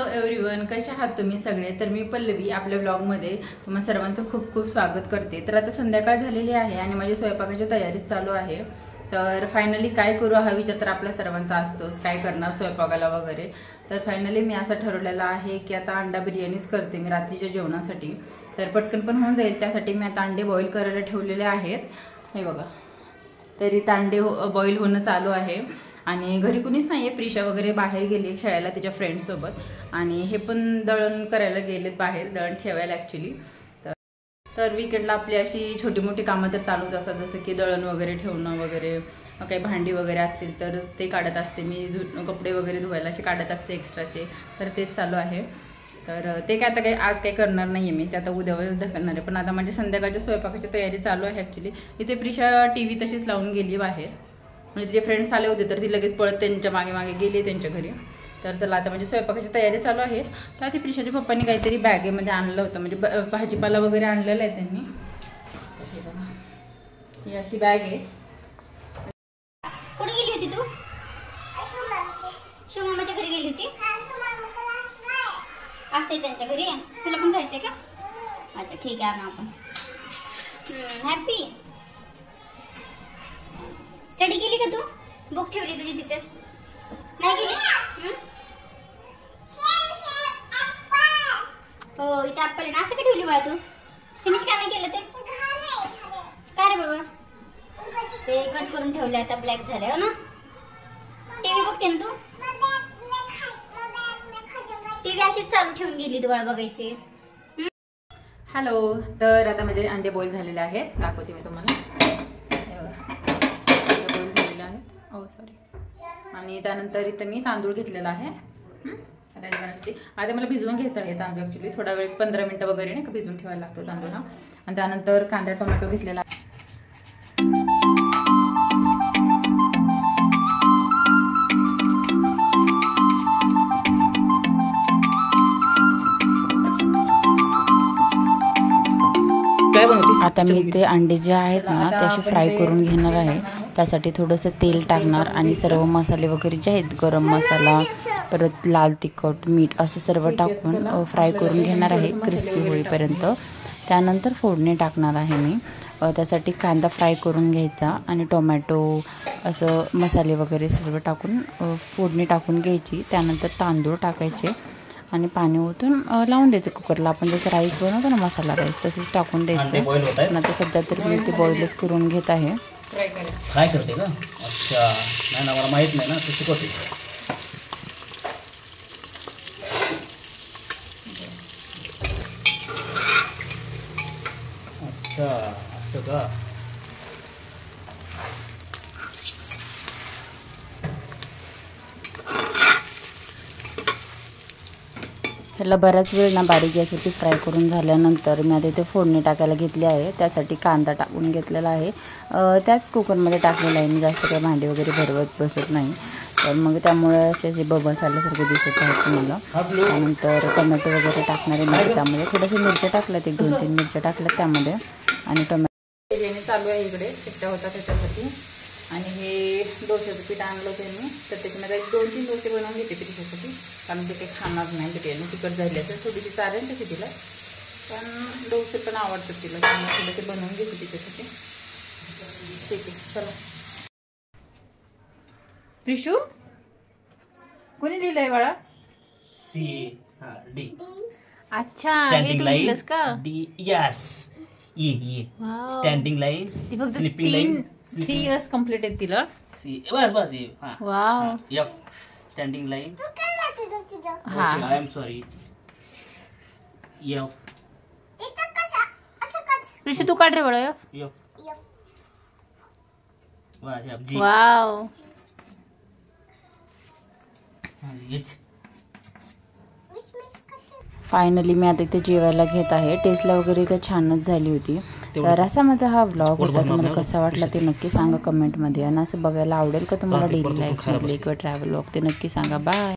Everyone, कशा आहात तुम्ही सगळे? तर मी पल्लवी आपल्या ब्लॉगमध्ये तुम्हा सर्वांचं खूप खूप स्वागत करते। तर आता संध्याकाळ झालेली आहे आणि माझी स्वयंपाकाची तयारी चालू आहे। तर फायनली काय करू हा विचार तर आपल्या सर्वांचा असतोच, काय करणार स्वयंपाकाला वगैरे। तर फायनली मी असं ठरवलेलं आहे की आता अंडा बिर्याणीच करते मी रात्रीच्या जेवणासाठी। तर पटकन पण होऊन जाईल, त्यासाठी मी आता अंडे बॉईल करायला ठेवलेले आहेत। हे बघा, तरी अंडे बॉईल होणं चालू आहे आणि घरी कुणीच नाहीये, प्रिशा वगैरे बाहेर गेली खेळायला तिच्या फ्रेंड सोबत आणि हे पण दळण करायला गेलेत बाहेर, दळण ठेवायला ॲक्च्युअली। तर वीकेंडला आपली अशी छोटी मोठी कामं तर चालूच असतात, जसं की दळण वगैरे ठेवणं वगैरे, काही भांडी वगैरे असतील तर ते काढत असते मी, कपडे वगैरे धुवायला असे काढत असते एक्स्ट्राचे, तर तेच चालू आहे। तर ते काय आता काही आज काही करणार नाही आहे मी, ते आता उद्यावरच ढकलणार आहे। पण आता म्हणजे संध्याकाळच्या स्वयंपाकाची तयारी चालू आहे ॲक्च्युअली। इथे प्रिशा TV तशीच लावून गेली बाहेर, म्हणजे तिचे फ्रेंड्स आले होते तर ती लगेच पळत त्यांच्या मागे मागे गेली त्यांच्या घरी। तर चला आता म्हणजे स्वयंपाकाची तयारी चालू आहे। तर ती प्रिशाच्या पप्पांनी काहीतरी बॅगेमध्ये आणलं होतं, म्हणजे भाजीपाला वगैरे आणलेला आहे त्यांनी। ही अशी बॅग आहे। कुठे गेली होती तू? शिवमामाच्या घरी गेली होती? असते त्यांच्या घरी, तुला पण जायचंय का? अच्छा ठीक आहे ना, आपण हॅपी स्टडी केली का तू? बुक ठेवली तुझी तिथेच? नाही गेली? हो इथे ऍपल ना, असं का ठेवली बाळा तू? फिनिश का नाही केलं ते? काय रे बाबा, ते कट करून ठेवले, आता ब्लॅक झाले हो ना। टीव्ही बघते ना तू? टीव्ही अशीच चालू ठेवून गेली तू बाळा बघायची। हॅलो, तर आता म्हणजे अंडे बॉईल झालेले आहेत, दाखवते मी तुम्हाला। बॉईल झालेले आहेत, ओ सॉरी। आणि त्यानंतर इथं मी तांदूळ घेतलेला आहे। आता मला भिजवून घ्यायचं आहे तांदूळ ॲक्च्युली, थोडा वेळ 15 मिनिटं वगैरे नाही का भिजवून ठेवायला लागतो तांदूळ हा। आणि त्यानंतर कांदा टोमॅटो घेतलेला आहे। आता मी ते अंडे जे आहेत ना ते असे फ्राय करून घेणार आहे। त्यासाठी थोडंसं तेल टाकणार आणि सर्व मसाले वगैरे जे आहेत, गरम मसाला, परत लाल तिखट, मीठ असं सर्व टाकून फ्राय करून घेणार आहे क्रिस्पी होईपर्यंत। त्यानंतर फोडणी टाकणार आहे मी। त्यासाठी कांदा फ्राय करून घ्यायचा आणि टोमॅटो असं मसाले वगैरे सर्व टाकून फोडणी टाकून घ्यायची। त्यानंतर तांदूळ टाकायचे आणि पाणी ओतून लावून द्यायचं कुकरला। आपण जसं राईस बनवतो ना, मसाला राईस, तसंच टाकून द्यायचं। पण आता सध्या तर मी ते बॉईलच करून घेत आहे। फ्राय करते का? अच्छा, नाही ना, मला माहित नाही ना, तू शिकवते। अच्छा असं का? ह्याला बराच वेळ ना बारीक गॅसवरती फ्राय करून झाल्यानंतर मी आता इथे फोडणी टाकायला घेतली आहे। त्यासाठी कांदा टाकून घेतलेला आहे, त्याच कुकरमध्ये टाकलेला आहे मी, जास्त काही भांडी वगैरे भरवत बसत नाही। तर मग त्यामुळे असे बबल्स आल्यासारखे दिसत आहेत तुम्हाला। त्यानंतर टोमॅटो वगैरे टाकणार आहे मी त्यामध्ये, थोडंसं मिरच्या टाकल्यात, 1-2-3 मिरच्या टाकल्यात त्यामध्ये। आणि टोमॅटो बिर्याणी चालू आहे इकडे, एकटा होता त्याच्यासाठी। आणि हे डोश्याचं पीठ आणलं त्यांनी, तर त्याच्यामध्ये 2-3 डोसे बनवून घेते तिच्यासाठी, कारण ते काही खाणार नाही बिर्याणी, तिखट झाली तर थोडीशी चालेल तशी तिला, पण डोसे पण आवडतात तिला, त्यामुळे थोडं ते बनवून घेते तिच्यासाठी। ठीक आहे, चला। प्रिशू, कोणी लिहिलंय बाळा? डी। अच्छा, हे तू लिहिलंस का? D, yes. ये standing line, sleeping line, 3 years complete आहे तिला। बस बस ये। Wow, F standing line. हा, I am sorry, F. Prishu तू काढ रे बाळा, एफ। जी। Wow, H. फायनली मी आता इथे जेवायला घेत आहे। टेस्टला वगैरे तर छानच झाली होती। तर असा माझा हा व्लॉग होता, तुम्हाला कसा वाटला ते नक्की सांगा कमेंटमध्ये। आणि असं बघायला आवडेल का तुम्हाला डेली लाईफमधले किंवा ट्रॅव्हल व्लॉग, ते नक्की सांगा। बाय।